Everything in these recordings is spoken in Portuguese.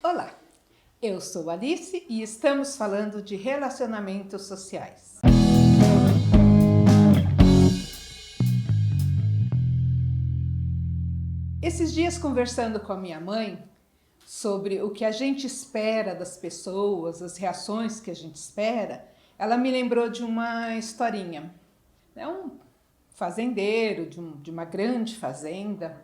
Olá, eu sou Alice e estamos falando de relacionamentos sociais. Esses dias, conversando com a minha mãe sobre o que a gente espera das pessoas, as reações que a gente espera, ela me lembrou de uma historinha. Um fazendeiro de uma grande fazenda,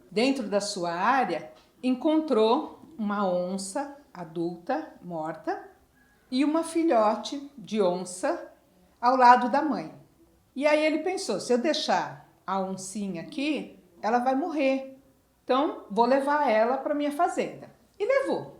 dentro da sua área, encontrou uma onça adulta morta e uma filhote de onça ao lado da mãe. E aí ele pensou, se eu deixar a oncinha aqui, ela vai morrer. Então vou levar ela para minha fazenda. E levou.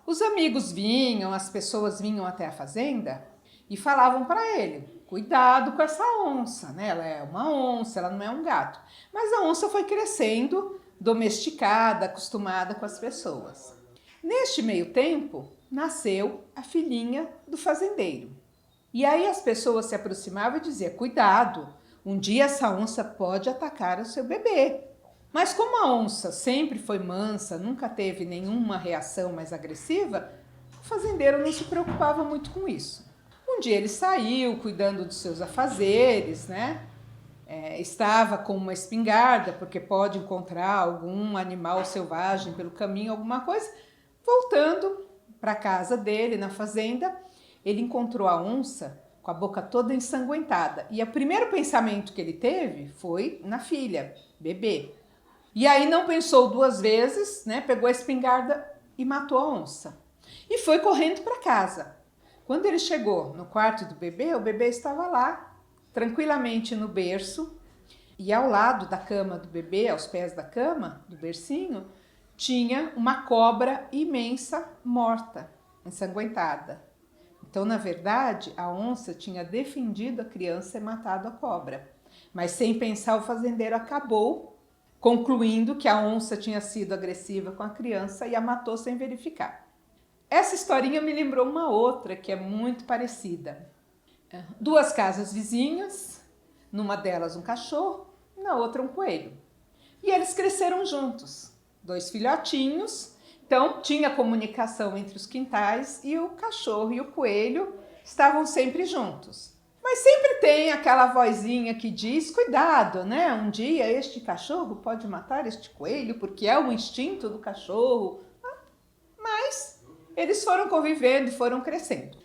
Os amigos vinham, as pessoas vinham até a fazenda e falavam para ele, cuidado com essa onça, né? Ela é uma onça, ela não é um gato. Mas a onça foi crescendo, domesticada, acostumada com as pessoas. Neste meio tempo, nasceu a filhinha do fazendeiro. E aí as pessoas se aproximavam e diziam, cuidado, um dia essa onça pode atacar o seu bebê. Mas como a onça sempre foi mansa, nunca teve nenhuma reação mais agressiva, o fazendeiro não se preocupava muito com isso. Um dia ele saiu cuidando dos seus afazeres, né? Estava com uma espingarda, porque pode encontrar algum animal selvagem pelo caminho, alguma coisa. Voltando para a casa dele, na fazenda, ele encontrou a onça com a boca toda ensanguentada. E o primeiro pensamento que ele teve foi na filha, bebê. E aí não pensou duas vezes, né? Pegou a espingarda e matou a onça. E foi correndo para casa. Quando ele chegou no quarto do bebê, o bebê estava lá, tranquilamente no berço. E ao lado da cama do bebê, aos pés da cama, do bercinho, tinha uma cobra imensa morta, ensanguentada. Então, na verdade, a onça tinha defendido a criança e matado a cobra. Mas sem pensar, o fazendeiro acabou concluindo que a onça tinha sido agressiva com a criança e a matou sem verificar. Essa historinha me lembrou uma outra que é muito parecida. Duas casas vizinhas, numa delas um cachorro, na outra um coelho. E eles cresceram juntos, dois filhotinhos, então tinha comunicação entre os quintais e o cachorro e o coelho estavam sempre juntos. Mas sempre tem aquela vozinha que diz, cuidado, né? Um dia este cachorro pode matar este coelho porque é o instinto do cachorro. Mas eles foram convivendo e foram crescendo.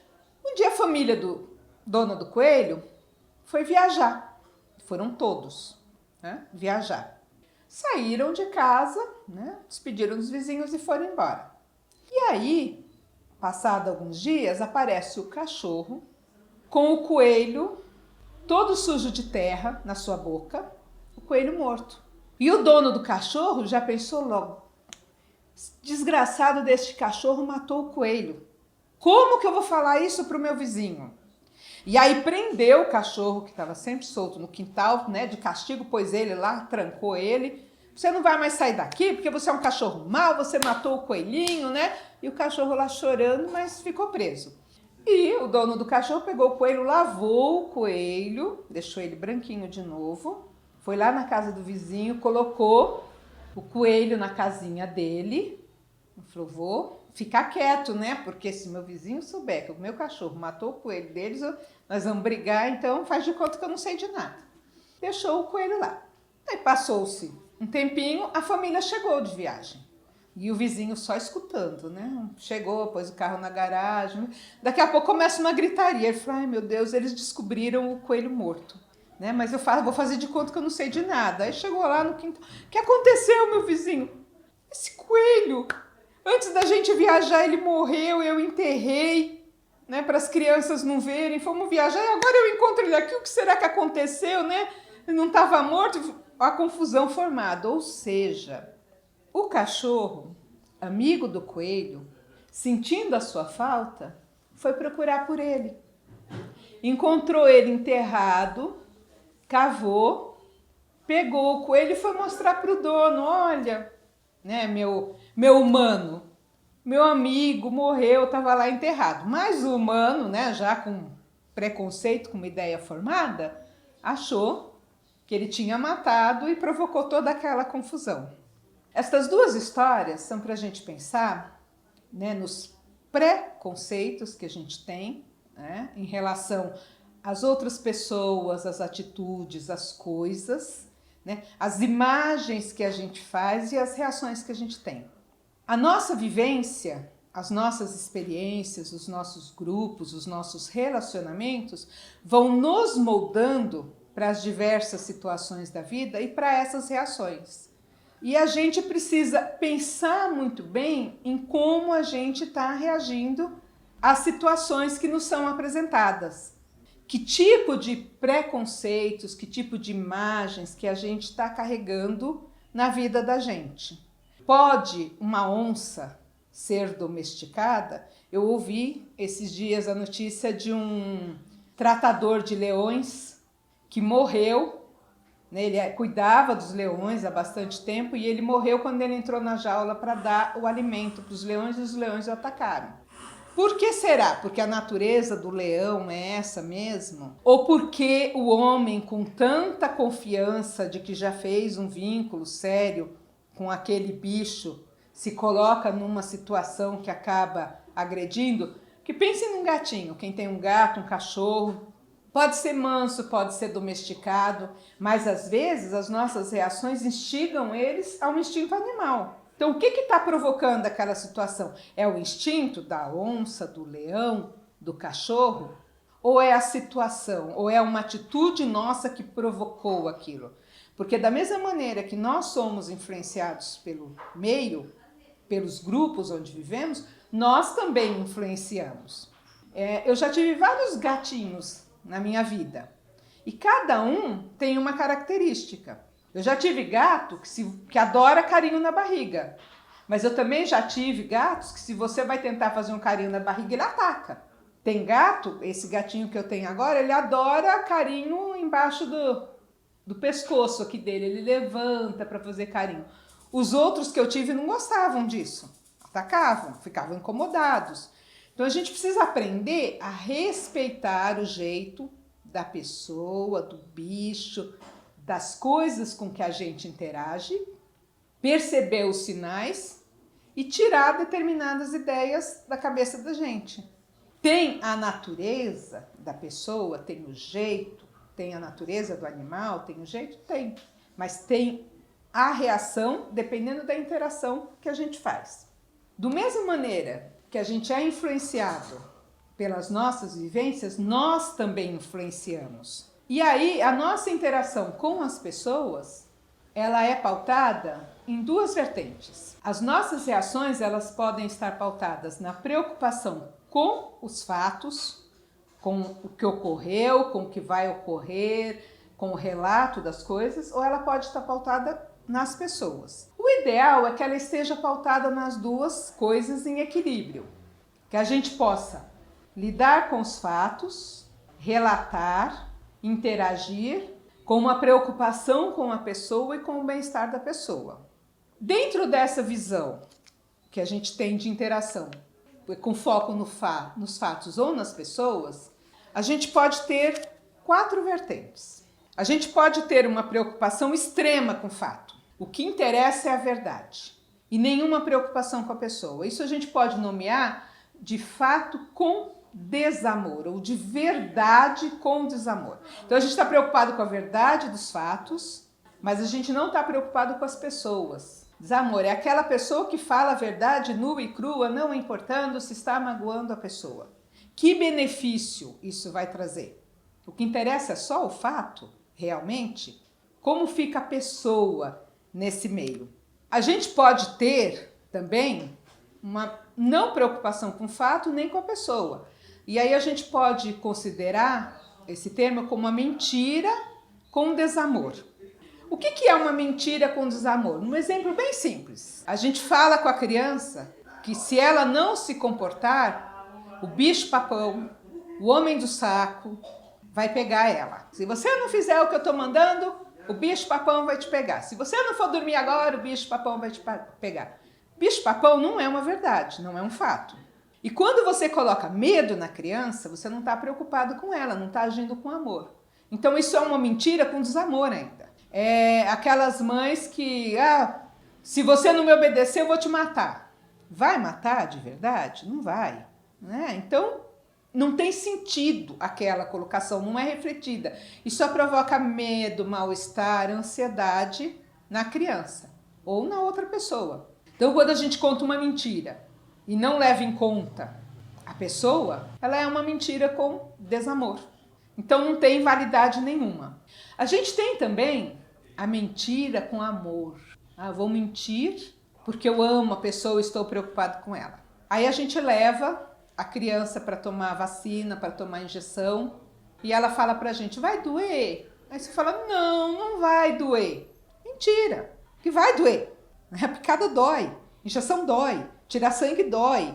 Um dia a família do dono do coelho foi viajar. Foram todos, né? Viajar. Saíram de casa, né? Despediram dos vizinhos e foram embora. E aí, passado alguns dias, aparece o cachorro com o coelho todo sujo de terra na sua boca, o coelho morto. E o dono do cachorro já pensou logo, desgraçado deste cachorro matou o coelho. Como que eu vou falar isso para o meu vizinho? E aí prendeu o cachorro que estava sempre solto no quintal, né, de castigo, pôs ele lá, trancou ele. Você não vai mais sair daqui porque você é um cachorro mau, você matou o coelhinho, né? E o cachorro lá chorando, mas ficou preso. E o dono do cachorro pegou o coelho, lavou o coelho, deixou ele branquinho de novo, foi lá na casa do vizinho, colocou o coelho na casinha dele, falou, vou ficar quieto, né? Porque se meu vizinho souber que o meu cachorro matou o coelho deles, nós vamos brigar, então faz de conta que eu não sei de nada. Deixou o coelho lá. Aí passou-se um tempinho, a família chegou de viagem. E o vizinho só escutando, né? Chegou, pôs o carro na garagem. Daqui a pouco começa uma gritaria. Ele falou, ai meu Deus, eles descobriram o coelho morto. Né? Mas eu vou fazer de conta que eu não sei de nada. Aí chegou lá no quintal. O que aconteceu, meu vizinho? Esse coelho, antes da gente viajar, ele morreu, eu enterrei, né? Para as crianças não verem. Fomos viajar e agora eu encontro ele aqui. O que será que aconteceu, né? Ele não estava morto? A confusão formada. Ou seja, o cachorro, amigo do coelho, sentindo a sua falta, foi procurar por ele. Encontrou ele enterrado, cavou, pegou o coelho e foi mostrar para o dono, olha, né, meu humano, meu amigo morreu, estava lá enterrado. Mas o humano, né, já com preconceito, com uma ideia formada, achou que ele tinha matado e provocou toda aquela confusão. Estas duas histórias são para a gente pensar né, nos preconceitos que a gente tem, né, em relação às outras pessoas, às atitudes, às coisas, né, as imagens que a gente faz e as reações que a gente tem. A nossa vivência, as nossas experiências, os nossos grupos, os nossos relacionamentos vão nos moldando para as diversas situações da vida e para essas reações. E a gente precisa pensar muito bem em como a gente está reagindo às situações que nos são apresentadas. Que tipo de preconceitos, que tipo de imagens que a gente está carregando na vida da gente. Pode uma onça ser domesticada? Eu ouvi esses dias a notícia de um tratador de leões que morreu. Ele cuidava dos leões há bastante tempo e ele morreu quando ele entrou na jaula para dar o alimento para os leões e os leões o atacaram. Por que será? Porque a natureza do leão é essa mesmo? Ou porque o homem, com tanta confiança de que já fez um vínculo sério com aquele bicho, se coloca numa situação que acaba agredindo? Que pense num gatinho, quem tem um gato, um cachorro, pode ser manso, pode ser domesticado, mas às vezes as nossas reações instigam eles a um instinto animal. Então o que está provocando aquela situação? É o instinto da onça, do leão, do cachorro? Ou é a situação, ou é uma atitude nossa que provocou aquilo? Porque da mesma maneira que nós somos influenciados pelo meio, pelos grupos onde vivemos, nós também influenciamos. Eu já tive vários gatinhos na minha vida. E cada um tem uma característica. Eu já tive gato que adora carinho na barriga. Mas eu também já tive gatos que se você vai tentar fazer um carinho na barriga, ele ataca. Tem gato, esse gatinho que eu tenho agora, ele adora carinho embaixo do pescoço aqui dele. Ele levanta para fazer carinho. Os outros que eu tive não gostavam disso. Atacavam, ficavam incomodados. Então a gente precisa aprender a respeitar o jeito da pessoa, do bicho, das coisas com que a gente interage, perceber os sinais e tirar determinadas ideias da cabeça da gente. Tem a natureza da pessoa, tem o jeito, tem a natureza do animal, tem o jeito? Tem. Mas tem a reação dependendo da interação que a gente faz. Do mesma maneira que a gente é influenciado pelas nossas vivências, nós também influenciamos. E aí, a nossa interação com as pessoas, ela é pautada em duas vertentes. As nossas reações, elas podem estar pautadas na preocupação com os fatos, com o que ocorreu, com o que vai ocorrer, com o relato das coisas, ou ela pode estar pautada nas pessoas. O ideal é que ela esteja pautada nas duas coisas em equilíbrio. Que a gente possa lidar com os fatos, relatar, interagir com uma preocupação com a pessoa e com o bem-estar da pessoa. Dentro dessa visão que a gente tem de interação, com foco nos fatos ou nas pessoas, a gente pode ter 4 vertentes. A gente pode ter uma preocupação extrema com o fato. O que interessa é a verdade e nenhuma preocupação com a pessoa. Isso a gente pode nomear de fato com desamor ou de verdade com desamor. Então a gente está preocupado com a verdade dos fatos, mas a gente não está preocupado com as pessoas. Desamor é aquela pessoa que fala a verdade nua e crua, não importando se está magoando a pessoa. Que benefício isso vai trazer? O que interessa é só o fato, realmente? Como fica a pessoa nesse meio? A gente pode ter também uma não preocupação com o fato nem com a pessoa. E aí a gente pode considerar esse termo como uma mentira com desamor. O que é uma mentira com desamor? Um exemplo bem simples. A gente fala com a criança que se ela não se comportar, o bicho-papão, o homem do saco, vai pegar ela. Se você não fizer o que eu estou mandando, o bicho-papão vai te pegar. Se você não for dormir agora, o bicho-papão vai te pegar. Bicho-papão não é uma verdade, não é um fato. E quando você coloca medo na criança, você não está preocupado com ela, não está agindo com amor. Então isso é uma mentira com desamor ainda. É aquelas mães que, se você não me obedecer, eu vou te matar. vai matar de verdade? Não vai, né? Então, não tem sentido aquela colocação, não é refletida. E só provoca medo, mal-estar, ansiedade na criança ou na outra pessoa. Então, quando a gente conta uma mentira e não leva em conta a pessoa, ela é uma mentira com desamor. Então, não tem validade nenhuma. A gente tem também a mentira com amor. Vou mentir porque eu amo a pessoa e estou preocupado com ela. Aí a gente leva a criança para tomar vacina, para tomar injeção, e ela fala pra gente, vai doer? Aí você fala, não vai doer. Mentira, que vai doer. A picada dói, injeção dói, tirar sangue dói.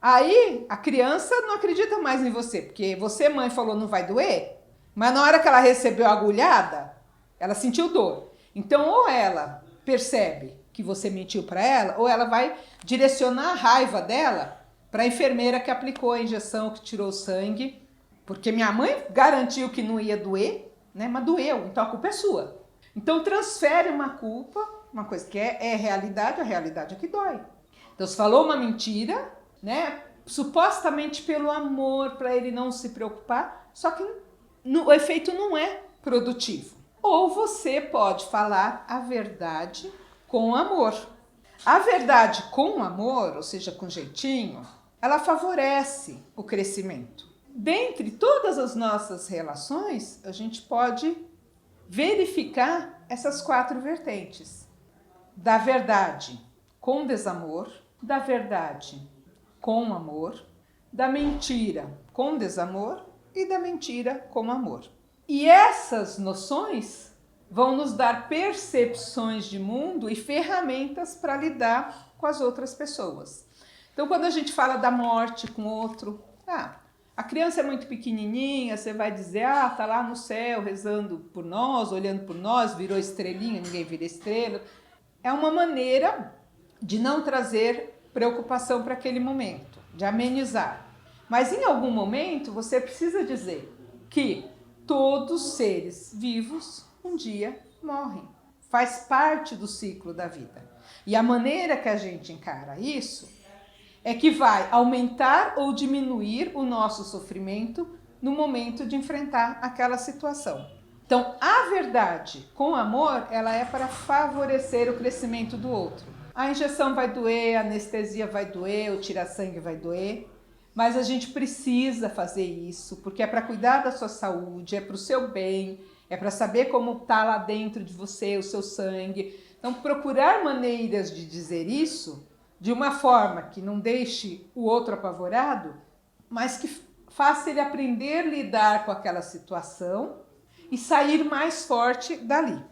Aí a criança não acredita mais em você, porque você, mãe, falou não vai doer, mas na hora que ela recebeu a agulhada, ela sentiu dor. Então, ou ela percebe que você mentiu para ela, ou ela vai direcionar a raiva dela para a enfermeira que aplicou a injeção, que tirou o sangue, porque minha mãe garantiu que não ia doer, né? Mas doeu, então a culpa é sua. Então transfere uma culpa, uma coisa que é realidade, a realidade é que dói. Então você falou uma mentira, né? Supostamente pelo amor, para ele não se preocupar, só que o efeito não é produtivo. Ou você pode falar a verdade com amor. A verdade com amor, ou seja, com jeitinho, ela favorece o crescimento. Dentre todas as nossas relações, a gente pode verificar essas 4 vertentes. Da verdade com desamor, da verdade com amor, da mentira com desamor e da mentira com amor. E essas noções vão nos dar percepções de mundo e ferramentas para lidar com as outras pessoas. Então, quando a gente fala da morte com outro, a criança é muito pequenininha, você vai dizer, tá lá no céu rezando por nós, olhando por nós, virou estrelinha, ninguém vira estrela. É uma maneira de não trazer preocupação para aquele momento, de amenizar. Mas em algum momento você precisa dizer que todos os seres vivos um dia morrem. Faz parte do ciclo da vida. E a maneira que a gente encara isso é que vai aumentar ou diminuir o nosso sofrimento no momento de enfrentar aquela situação. Então, a verdade com amor, ela é para favorecer o crescimento do outro. A injeção vai doer, a anestesia vai doer, o tirar-sangue vai doer, mas a gente precisa fazer isso, porque é para cuidar da sua saúde, é para o seu bem, é para saber como está lá dentro de você o seu sangue. Então, procurar maneiras de dizer isso de uma forma que não deixe o outro apavorado, mas que faça ele aprender a lidar com aquela situação e sair mais forte dali.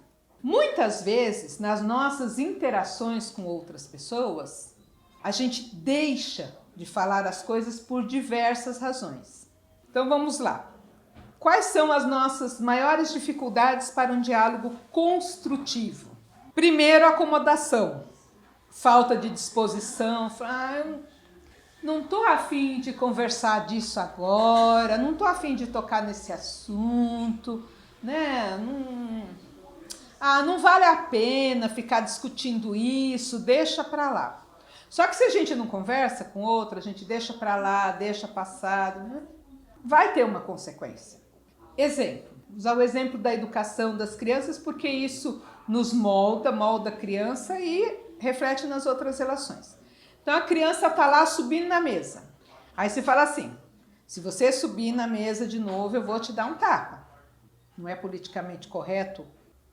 Muitas vezes, nas nossas interações com outras pessoas, a gente deixa de falar as coisas por diversas razões. Então vamos lá. Quais são as nossas maiores dificuldades para um diálogo construtivo? Primeiro, acomodação. Falta de disposição. Eu não estou afim de conversar disso agora, não estou afim de tocar nesse assunto, né? Não vale a pena ficar discutindo isso, deixa para lá. Só que se a gente não conversa com outra, a gente deixa para lá, deixa passado, né? Vai ter uma consequência. Exemplo, usar o exemplo da educação das crianças, porque isso nos molda a criança e reflete nas outras relações. Então a criança está lá subindo na mesa. Aí você fala assim, se você subir na mesa de novo, eu vou te dar um tapa. Não é politicamente correto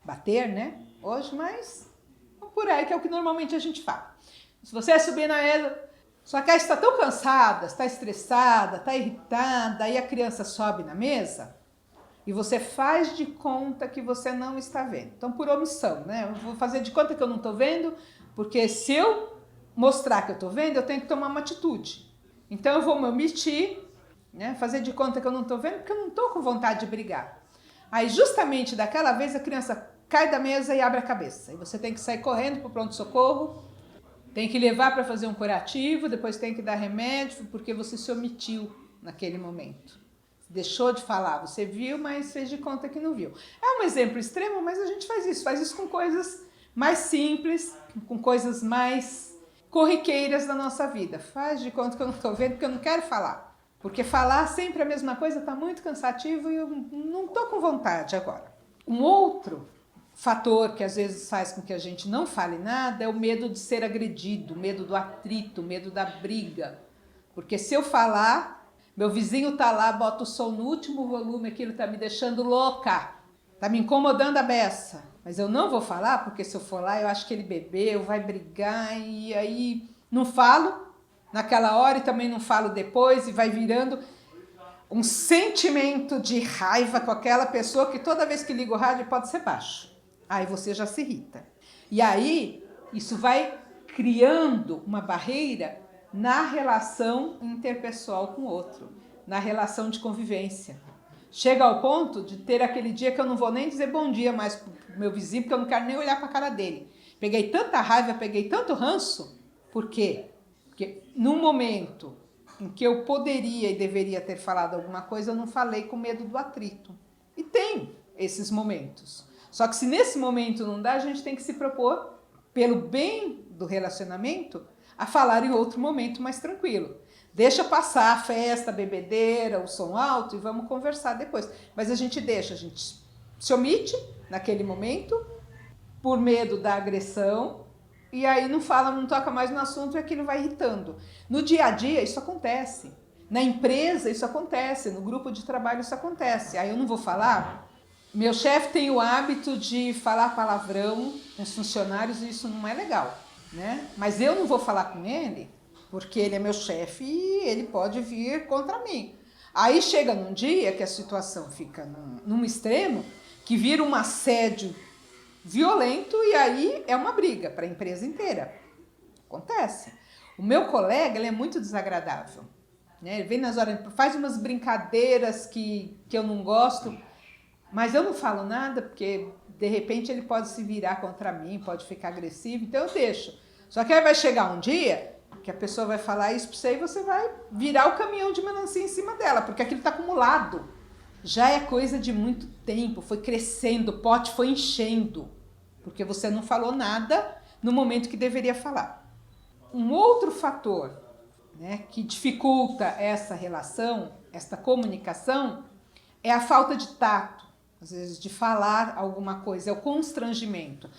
bater, né? Hoje, mas por aí que é o que normalmente a gente fala. Se você subir na mesa, só que aí está tão cansada, está estressada, está irritada, aí a criança sobe na mesa e você faz de conta que você não está vendo. Então, por omissão, né? Eu vou fazer de conta que eu não estou vendo, porque se eu mostrar que eu estou vendo, eu tenho que tomar uma atitude. Então, eu vou me omitir, né? Fazer de conta que eu não estou vendo, porque eu não estou com vontade de brigar. Aí, justamente daquela vez, a criança cai da mesa e abre a cabeça. E você tem que sair correndo para o pronto-socorro, tem que levar para fazer um curativo, depois tem que dar remédio, porque você se omitiu naquele momento. Deixou de falar, você viu, mas fez de conta que não viu. É um exemplo extremo, mas a gente faz isso com coisas mais simples, com coisas mais corriqueiras da nossa vida. Faz de conta que eu não estou vendo, porque eu não quero falar. Porque falar sempre a mesma coisa está muito cansativo e eu não estou com vontade agora. Um outro fator que às vezes faz com que a gente não fale nada é o medo de ser agredido, o medo do atrito, o medo da briga. Porque se eu falar, meu vizinho tá lá, bota o som no último volume, aquilo tá me deixando louca, tá me incomodando a beça. Mas eu não vou falar, porque se eu for lá, eu acho que ele bebeu, vai brigar, e aí não falo naquela hora e também não falo depois, e vai virando um sentimento de raiva com aquela pessoa que toda vez que liga o rádio pode ser baixo. Aí você já se irrita. E aí isso vai criando uma barreira na relação interpessoal com o outro, na relação de convivência. Chega ao ponto de ter aquele dia que eu não vou nem dizer bom dia mais pro meu vizinho, porque eu não quero nem olhar para a cara dele. Peguei tanta raiva, peguei tanto ranço. Por quê? Porque no momento em que eu poderia e deveria ter falado alguma coisa, eu não falei com medo do atrito. E tem esses momentos. Só que se nesse momento não dá, a gente tem que se propor, pelo bem do relacionamento, a falar em outro momento mais tranquilo. Deixa passar a festa, a bebedeira, o som alto e vamos conversar depois. Mas a gente se omite naquele momento por medo da agressão e aí não fala, não toca mais no assunto e aquilo vai irritando. No dia a dia isso acontece. Na empresa isso acontece, no grupo de trabalho isso acontece. Aí eu não vou falar. Meu chefe tem o hábito de falar palavrão com os funcionários e isso não é legal, né? Mas eu não vou falar com ele porque ele é meu chefe e ele pode vir contra mim. Aí chega num dia que a situação fica num extremo, que vira um assédio violento e aí é uma briga para a empresa inteira. Acontece. O meu colega, ele é muito desagradável, né? Ele vem nas horas, faz umas brincadeiras que eu não gosto, mas eu não falo nada porque de repente ele pode se virar contra mim, pode ficar agressivo, então eu deixo. Só que aí vai chegar um dia que a pessoa vai falar isso para você e você vai virar o caminhão de melancia em cima dela, porque aquilo está acumulado. Já é coisa de muito tempo, foi crescendo, o pote foi enchendo, porque você não falou nada no momento que deveria falar. Um outro fator, né, que dificulta essa relação, essa comunicação, é a falta de tato. Às vezes de falar alguma coisa, é o constrangimento.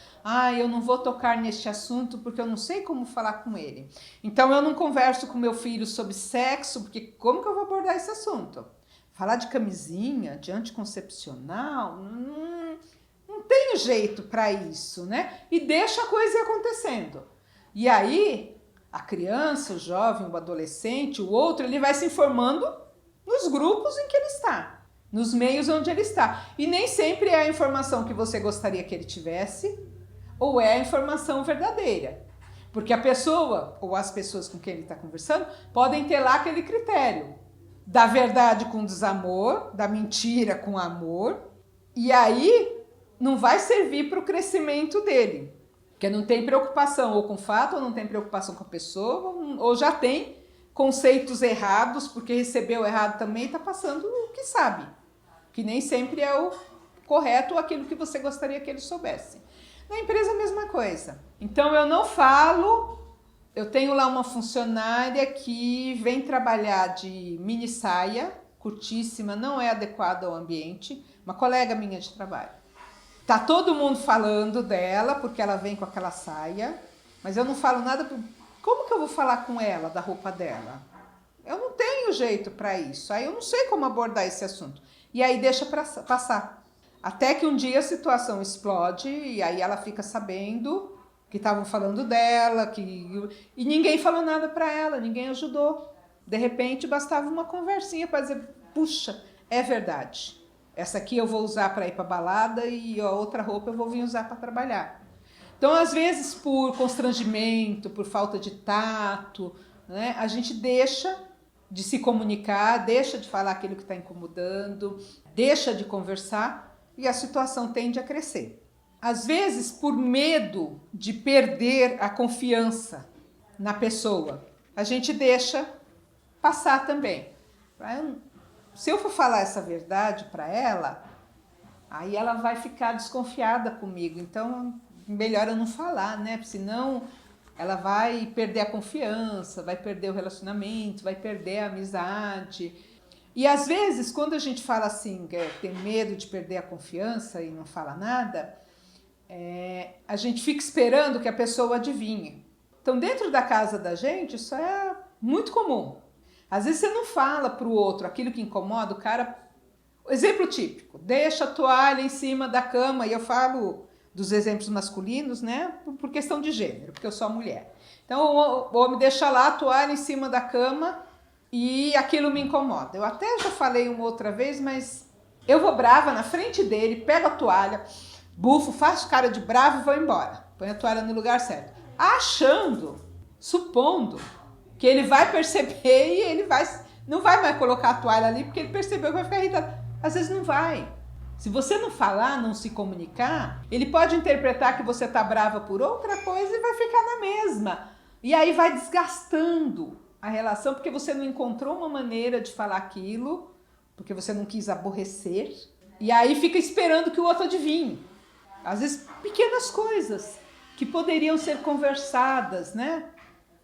Eu não vou tocar neste assunto porque eu não sei como falar com ele. Então eu não converso com meu filho sobre sexo, porque como que eu vou abordar esse assunto? Falar de camisinha, de anticoncepcional, não tenho jeito para isso, né? E deixa a coisa ir acontecendo. E aí a criança, o jovem, o adolescente, o outro, ele vai se informando nos grupos em que ele está. Nos meios onde ele está. E nem sempre é a informação que você gostaria que ele tivesse, ou é a informação verdadeira. Porque a pessoa, ou as pessoas com quem ele está conversando, podem ter lá aquele critério da verdade com desamor, da mentira com amor, e aí não vai servir para o crescimento dele. Porque não tem preocupação ou com o fato, ou não tem preocupação com a pessoa, ou já tem conceitos errados, porque recebeu errado também e está passando o que sabe. Que nem sempre é o correto ou aquilo que você gostaria que ele soubesse. Na empresa, a mesma coisa. Então, eu não falo. Eu tenho lá uma funcionária que vem trabalhar de mini saia, curtíssima, não é adequada ao ambiente. Uma colega minha de trabalho. Tá todo mundo falando dela, porque ela vem com aquela saia, mas eu não falo nada. Como que eu vou falar com ela da roupa dela? Eu não tenho jeito para isso. Aí eu não sei como abordar esse assunto. E aí deixa passar. Até que um dia a situação explode e aí ela fica sabendo que estavam falando dela, e ninguém falou nada para ela, ninguém ajudou. De repente bastava uma conversinha para dizer, puxa, é verdade. Essa aqui eu vou usar para ir para balada e a outra roupa eu vou vir usar para trabalhar. Então, às vezes, por constrangimento, por falta de tato, né, a gente deixa de se comunicar, deixa de falar aquilo que está incomodando, deixa de conversar e a situação tende a crescer. Às vezes, por medo de perder a confiança na pessoa, a gente deixa passar também. Se eu for falar essa verdade para ela, aí ela vai ficar desconfiada comigo. Então, melhor eu não falar, né? Porque senão ela vai perder a confiança, vai perder o relacionamento, vai perder a amizade. E às vezes, quando a gente fala assim, tem medo de perder a confiança e não fala nada, a gente fica esperando que a pessoa adivinhe. Então, dentro da casa da gente, isso é muito comum. Às vezes você não fala para o outro aquilo que incomoda o cara. Exemplo típico, deixa a toalha em cima da cama, e eu falo dos exemplos masculinos, né, por questão de gênero, porque eu sou mulher. Então o homem deixa lá a toalha em cima da cama e aquilo me incomoda. Eu até já falei uma outra vez, mas eu vou brava na frente dele, pego a toalha, bufo, faço cara de bravo e vou embora. Põe a toalha no lugar certo. Achando, supondo, que ele vai perceber e ele não vai mais colocar a toalha ali porque ele percebeu que vai ficar irritado. Às vezes não vai. Se você não falar, não se comunicar, ele pode interpretar que você está brava por outra coisa e vai ficar na mesma. E aí vai desgastando a relação porque você não encontrou uma maneira de falar aquilo, porque você não quis aborrecer. E aí fica esperando que o outro adivinhe. Às vezes pequenas coisas que poderiam ser conversadas, né?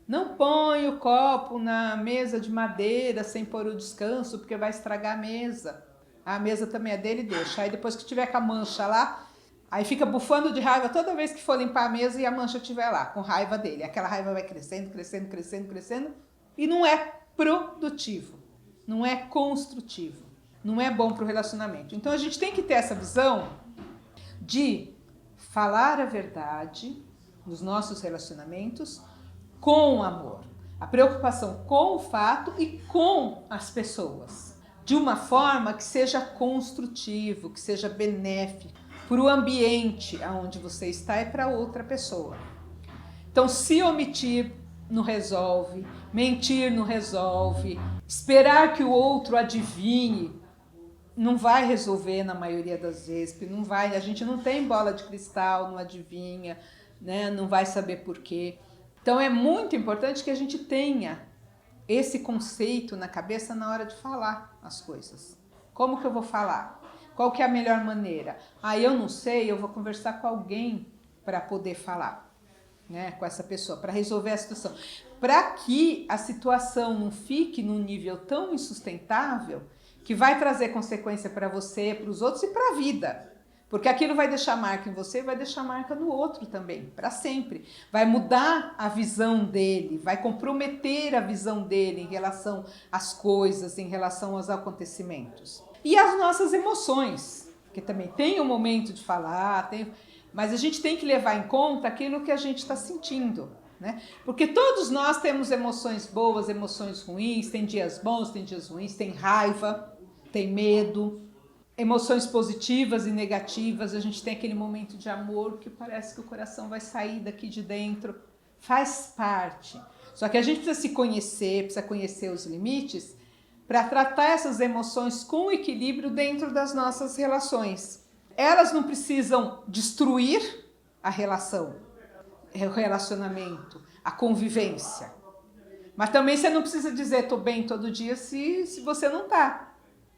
Não põe o copo na mesa de madeira sem pôr o descanso, porque vai estragar a mesa. A mesa também é dele, deixa. Aí depois que tiver com a mancha lá, aí fica bufando de raiva toda vez que for limpar a mesa e a mancha estiver lá, com raiva dele. Aquela raiva vai crescendo, crescendo, crescendo, crescendo, e não é produtivo, não é construtivo, não é bom para o relacionamento. Então a gente tem que ter essa visão de falar a verdade nos nossos relacionamentos com amor. A preocupação com o fato e com as pessoas. De uma forma que seja construtivo, que seja benéfico para o ambiente onde você está e para outra pessoa. Então, se omitir não resolve, mentir não resolve, esperar que o outro adivinhe não vai resolver na maioria das vezes, porque não vai, a gente não tem bola de cristal, não adivinha, né? Não vai saber por quê. Então é muito importante que a gente tenha esse conceito na cabeça na hora de falar as coisas. Como que eu vou falar? Qual que é a melhor maneira? Eu não sei, eu vou conversar com alguém para poder falar, né, com essa pessoa, para resolver a situação. Para que a situação não fique num nível tão insustentável que vai trazer consequência para você, para os outros e para a vida. Porque aquilo vai deixar marca em você e vai deixar marca no outro também, para sempre. Vai mudar a visão dele, vai comprometer a visão dele em relação às coisas, em relação aos acontecimentos. E as nossas emoções, que também tem um momento de falar, mas a gente tem que levar em conta aquilo que a gente está sentindo, né? Porque todos nós temos emoções boas, emoções ruins, tem dias bons, tem dias ruins, tem raiva, tem medo. Emoções positivas e negativas, a gente tem aquele momento de amor que parece que o coração vai sair daqui de dentro, faz parte. Só que a gente precisa se conhecer, precisa conhecer os limites para tratar essas emoções com equilíbrio dentro das nossas relações. Elas não precisam destruir a relação, o relacionamento, a convivência. Mas também você não precisa dizer tô bem todo dia se você não tá.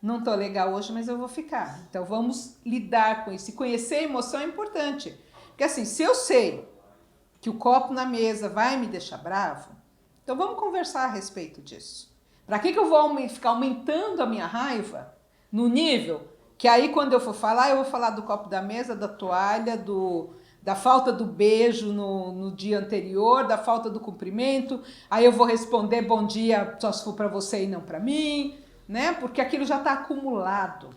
Não tô legal hoje, mas eu vou ficar. Então vamos lidar com isso. E conhecer a emoção é importante. Porque assim, se eu sei que o copo na mesa vai me deixar bravo, então vamos conversar a respeito disso. Para que eu vou ficar aumentando a minha raiva no nível que aí quando eu for falar, eu vou falar do copo da mesa, da toalha, da falta do beijo no dia anterior, da falta do cumprimento, aí eu vou responder bom dia só se for para você e não para mim, né? Porque aquilo já está acumulado.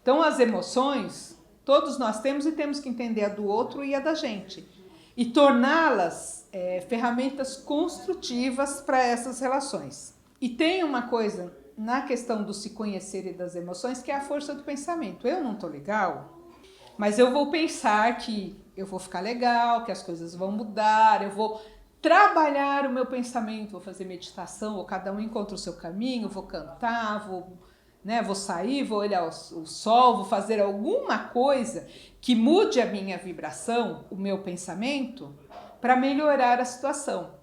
Então as emoções, todos nós temos e temos que entender a do outro e a da gente. E torná-las ferramentas construtivas para essas relações. E tem uma coisa na questão do se conhecer e das emoções que é a força do pensamento. Eu não estou legal, mas eu vou pensar que eu vou ficar legal, que as coisas vão mudar, eu vou trabalhar o meu pensamento, vou fazer meditação, ou cada um encontra o seu caminho, vou cantar, vou sair, vou olhar o sol, vou fazer alguma coisa que mude a minha vibração, o meu pensamento, para melhorar a situação.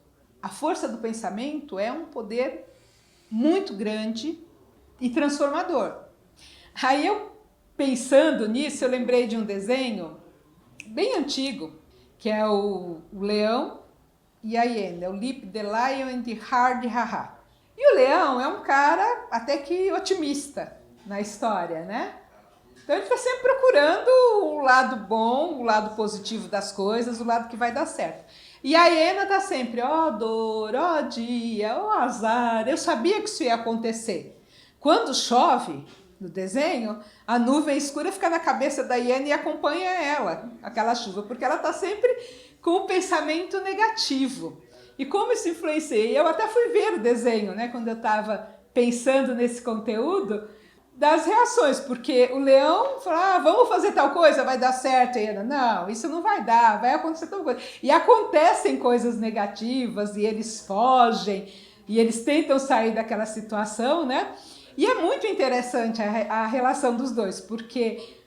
A força do pensamento é um poder muito grande e transformador. Aí eu, pensando nisso, eu lembrei de um desenho bem antigo, que é o leão e a hiena, o Leap the Lion and the Hard Haha. E o leão é um cara até que otimista na história, né? Então ele está sempre procurando o lado bom, o lado positivo das coisas, o lado que vai dar certo. E a hiena está sempre, ó dor, ó dia, ó azar, eu sabia que isso ia acontecer. Quando chove, no desenho, a nuvem escura fica na cabeça da hiena e acompanha ela, aquela chuva, porque ela está sempre com o pensamento negativo. E como isso influencia? Eu até fui ver o desenho, né, quando eu estava pensando nesse conteúdo, das reações, porque o leão fala, vamos fazer tal coisa, vai dar certo, e ela, não, isso não vai dar, vai acontecer tal coisa. E acontecem coisas negativas, e eles fogem, e eles tentam sair daquela situação, né? E é muito interessante a relação dos dois, porque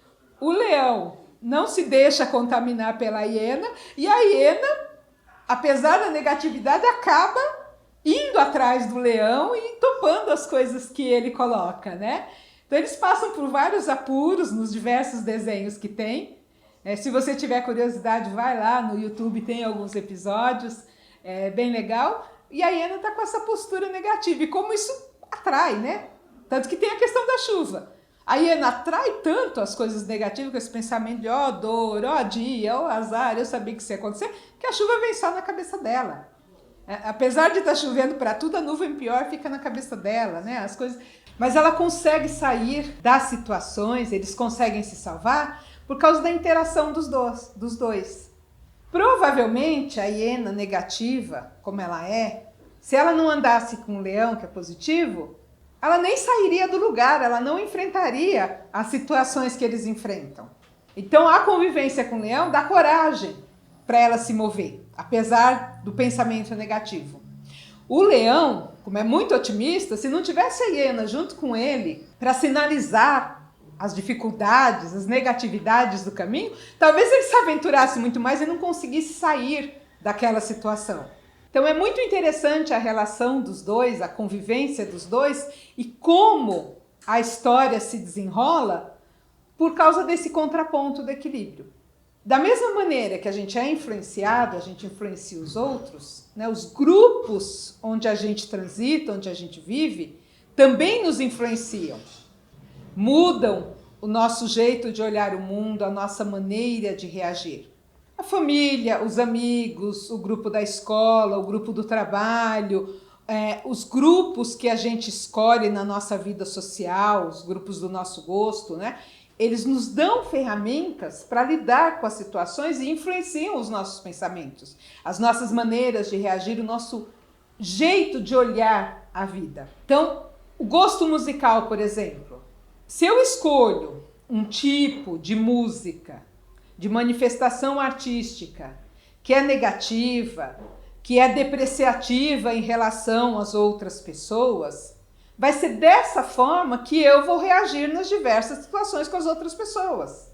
o leão não se deixa contaminar pela hiena, e a hiena, apesar da negatividade, acaba indo atrás do leão e topando as coisas que ele coloca, né? Então eles passam por vários apuros nos diversos desenhos que tem. Se você tiver curiosidade, vai lá no YouTube, tem alguns episódios, é bem legal. E a hiena está com essa postura negativa. E como isso atrai, né? Tanto que tem a questão da chuva. A hiena atrai tanto as coisas negativas, com esse pensamento de ó dor, ó dia, ó azar, eu sabia que isso ia acontecer, que a chuva vem só na cabeça dela. Apesar de estar chovendo para tudo, a nuvem pior fica na cabeça dela, né? As coisas... Mas ela consegue sair das situações, eles conseguem se salvar por causa da interação dos dois. Provavelmente a hiena negativa, como ela é, se ela não andasse com o leão, que é positivo, ela nem sairia do lugar, ela não enfrentaria as situações que eles enfrentam. Então a convivência com o leão dá coragem para ela se mover, apesar do pensamento negativo. O leão, como é muito otimista, se não tivesse a hiena junto com ele para sinalizar as dificuldades, as negatividades do caminho, talvez ele se aventurasse muito mais e não conseguisse sair daquela situação. Então é muito interessante a relação dos dois, a convivência dos dois e como a história se desenrola por causa desse contraponto do equilíbrio. Da mesma maneira que a gente é influenciado, a gente influencia os outros, né? Os grupos onde a gente transita, onde a gente vive, também nos influenciam. Mudam o nosso jeito de olhar o mundo, a nossa maneira de reagir. A família, os amigos, o grupo da escola, o grupo do trabalho, os grupos que a gente escolhe na nossa vida social, os grupos do nosso gosto, né? Eles nos dão ferramentas para lidar com as situações e influenciam os nossos pensamentos, as nossas maneiras de reagir, o nosso jeito de olhar a vida. Então, o gosto musical, por exemplo. Se eu escolho um tipo de música, de manifestação artística, que é negativa, que é depreciativa em relação às outras pessoas, vai ser dessa forma que eu vou reagir nas diversas situações com as outras pessoas.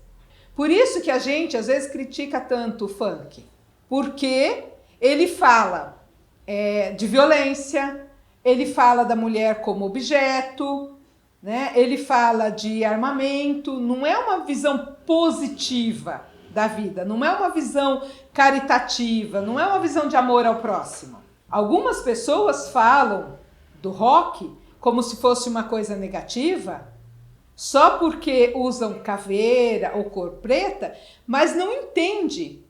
Por isso que a gente às vezes critica tanto o funk, porque ele fala de violência, ele fala da mulher como objeto, né? Ele fala de armamento, não é uma visão positiva da vida, não é uma visão caritativa, não é uma visão de amor ao próximo. Algumas pessoas falam do rock como se fosse uma coisa negativa, só porque usam caveira ou cor preta, mas não entende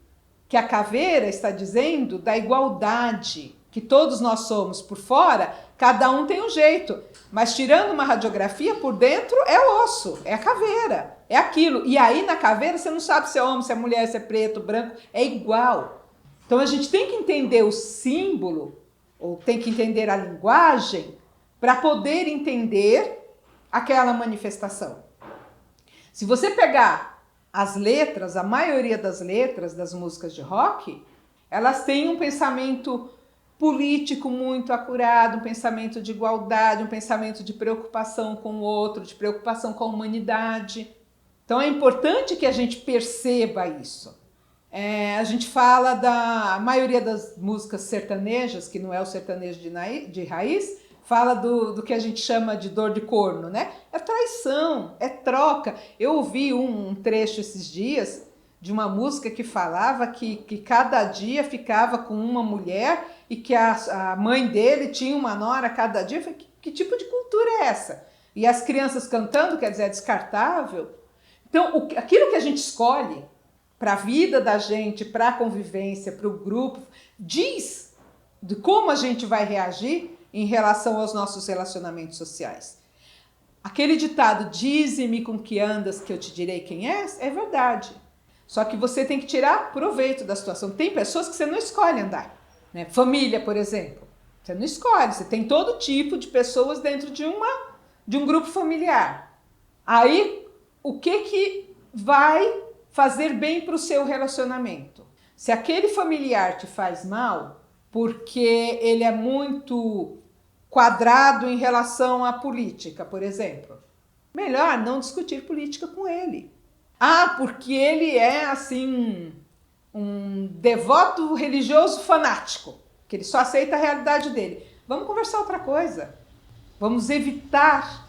que a caveira está dizendo da igualdade, que todos nós somos por fora, cada um tem um jeito, mas tirando uma radiografia, por dentro é osso, é a caveira, é aquilo. E aí na caveira você não sabe se é homem, se é mulher, se é preto, branco, é igual. Então a gente tem que entender o símbolo, ou tem que entender a linguagem, para poder entender aquela manifestação. Se você pegar as letras, a maioria das letras das músicas de rock, elas têm um pensamento político muito acurado, um pensamento de igualdade, um pensamento de preocupação com o outro, de preocupação com a humanidade. Então é importante que a gente perceba isso. A gente fala da maioria das músicas sertanejas, que não é o sertanejo de raiz, fala do que a gente chama de dor de corno, né? É traição, é troca. Eu ouvi um trecho esses dias de uma música que falava que cada dia ficava com uma mulher e que a mãe dele tinha uma nora cada dia. Eu falei, que tipo de cultura é essa? E as crianças cantando, quer dizer, é descartável. Então, aquilo que a gente escolhe para a vida da gente, para a convivência, para o grupo, diz de como a gente vai reagir em relação aos nossos relacionamentos sociais. Aquele ditado, dize-me com que andas que eu te direi quem és, é verdade. Só que você tem que tirar proveito da situação. Tem pessoas que você não escolhe andar, né? Família, por exemplo. Você não escolhe, você tem todo tipo de pessoas dentro de um grupo familiar. Aí, o que vai fazer bem para o seu relacionamento? Se aquele familiar te faz mal, porque ele é muito quadrado em relação à política, por exemplo, melhor não discutir política com ele. Ah, porque ele é assim um devoto religioso fanático, que ele só aceita a realidade dele. Vamos conversar outra coisa. Vamos evitar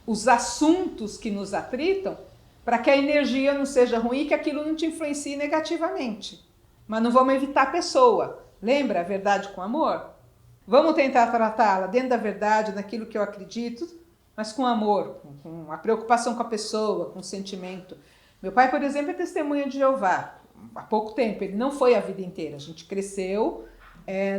os assuntos que nos atritam para que a energia não seja ruim e que aquilo não te influencie negativamente. Mas não vamos evitar a pessoa. Lembra a verdade com amor? Vamos tentar tratá-la dentro da verdade, naquilo que eu acredito, mas com amor, com a preocupação com a pessoa, com o sentimento. Meu pai, por exemplo, é testemunha de Jeová. Há pouco tempo, ele não foi a vida inteira. A gente cresceu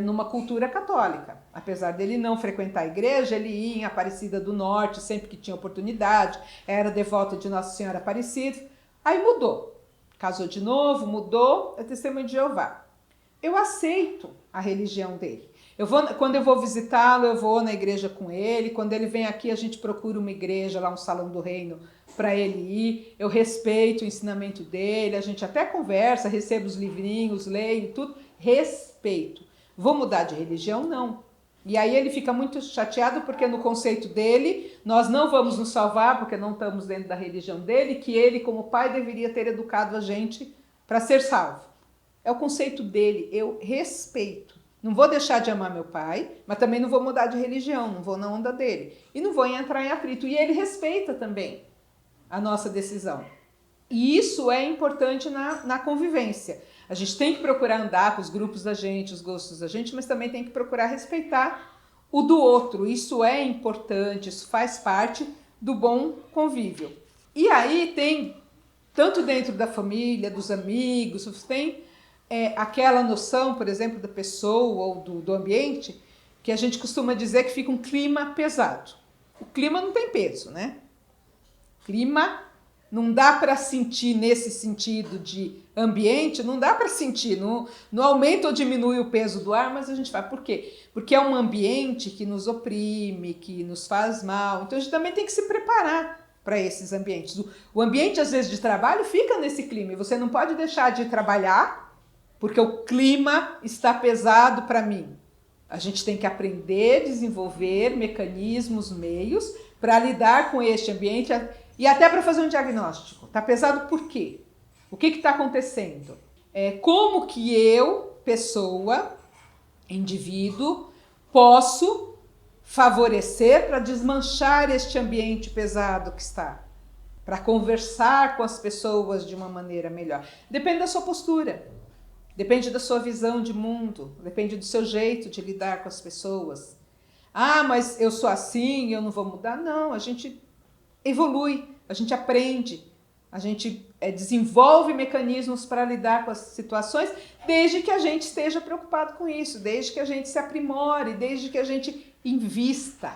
numa cultura católica. Apesar dele não frequentar a igreja, ele ia em Aparecida do Norte sempre que tinha oportunidade, era devoto de Nossa Senhora Aparecida. Aí mudou. Casou de novo, mudou, é testemunha de Jeová. Eu aceito a religião dele. Quando eu vou visitá-lo, eu vou na igreja com ele. Quando ele vem aqui, a gente procura uma igreja, lá um salão do reino, para ele ir. Eu respeito o ensinamento dele, a gente até conversa, recebo os livrinhos, leio, tudo. Respeito. Vou mudar de religião? Não. E aí ele fica muito chateado porque no conceito dele, nós não vamos nos salvar porque não estamos dentro da religião dele, que ele, como pai, deveria ter educado a gente para ser salvo. É o conceito dele, eu respeito. Não vou deixar de amar meu pai, mas também não vou mudar de religião, não vou na onda dele. E não vou entrar em atrito. E ele respeita também a nossa decisão. E isso é importante na convivência. A gente tem que procurar andar com os grupos da gente, os gostos da gente, mas também tem que procurar respeitar o do outro. Isso é importante, isso faz parte do bom convívio. E aí tem, tanto dentro da família, dos amigos, tem aquela noção, por exemplo, da pessoa ou do ambiente, que a gente costuma dizer que fica um clima pesado. O clima não tem peso, né? Clima não dá para sentir nesse sentido de ambiente, não dá para sentir, não aumenta ou diminui o peso do ar, mas a gente faz. Por quê? Porque é um ambiente que nos oprime, que nos faz mal. Então a gente também tem que se preparar para esses ambientes. O ambiente, às vezes, de trabalho fica nesse clima e você não pode deixar de trabalhar porque o clima está pesado para mim. A gente tem que aprender, desenvolver mecanismos, meios para lidar com este ambiente e até para fazer um diagnóstico. Está pesado por quê? O que está acontecendo? Como que eu, pessoa, indivíduo, posso favorecer para desmanchar este ambiente pesado que está? Para conversar com as pessoas de uma maneira melhor. Depende da sua postura. Depende da sua visão de mundo, depende do seu jeito de lidar com as pessoas. Ah, mas eu sou assim, eu não vou mudar. Não, a gente evolui, a gente aprende, a gente desenvolve mecanismos para lidar com as situações, desde que a gente esteja preocupado com isso, desde que a gente se aprimore, desde que a gente invista.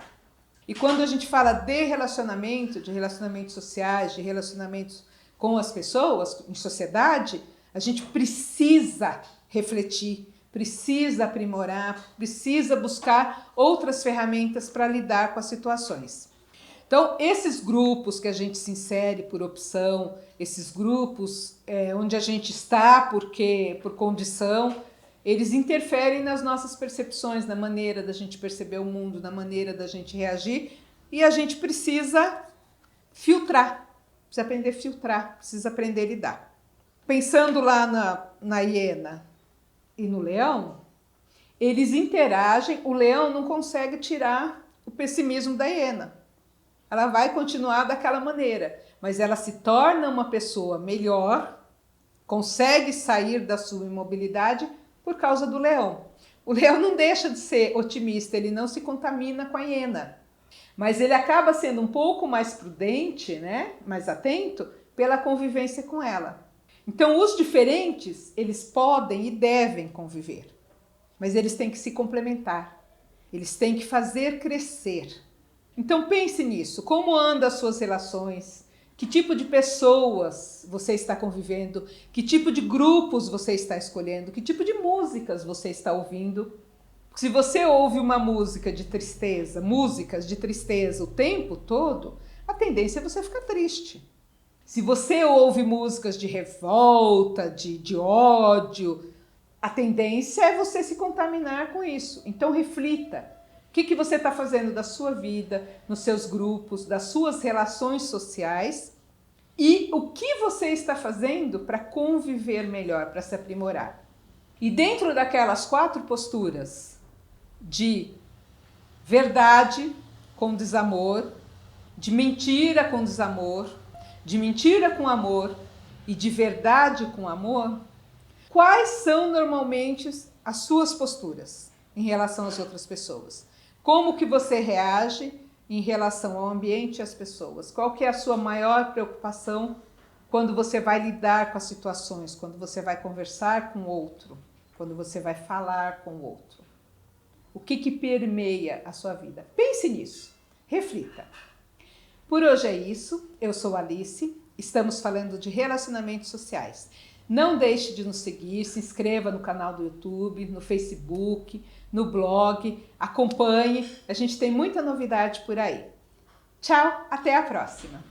E quando a gente fala de relacionamentos sociais, de relacionamentos com as pessoas, em sociedade, a gente precisa refletir, precisa aprimorar, precisa buscar outras ferramentas para lidar com as situações. Então, esses grupos que a gente se insere por opção, esses grupos onde a gente está por condição, eles interferem nas nossas percepções, na maneira da gente perceber o mundo, na maneira da gente reagir, e a gente precisa filtrar, precisa aprender a filtrar, precisa aprender a lidar. Pensando lá na hiena e no leão, eles interagem, o leão não consegue tirar o pessimismo da hiena. Ela vai continuar daquela maneira, mas ela se torna uma pessoa melhor consegue sair da sua imobilidade por causa do leão. O leão não deixa de ser otimista, ele não se contamina com a hiena, mas ele acaba sendo um pouco mais prudente, né? Mais atento pela convivência com ela. Então, os diferentes, eles podem e devem conviver, mas eles têm que se complementar, eles têm que fazer crescer. Então, pense nisso, como andam as suas relações, que tipo de pessoas você está convivendo, que tipo de grupos você está escolhendo, que tipo de músicas você está ouvindo. Se você ouve uma música de tristeza, músicas de tristeza o tempo todo, a tendência é você ficar triste. Se você ouve músicas de revolta, de ódio, a tendência é você se contaminar com isso. Então reflita. O que você está fazendo da sua vida, nos seus grupos, das suas relações sociais e o que você está fazendo para conviver melhor, para se aprimorar. E dentro daquelas 4 posturas de verdade com desamor, de mentira com desamor, de mentira com amor e de verdade com amor, quais são normalmente as suas posturas em relação às outras pessoas? Como que você reage em relação ao ambiente e às pessoas? Qual que é a sua maior preocupação quando você vai lidar com as situações, quando você vai conversar com o outro, quando você vai falar com o outro? O que permeia a sua vida? Pense nisso, reflita. Por hoje é isso, eu sou Alice, estamos falando de relacionamentos sociais. Não deixe de nos seguir, se inscreva no canal do YouTube, no Facebook, no blog, acompanhe, a gente tem muita novidade por aí. Tchau, até a próxima!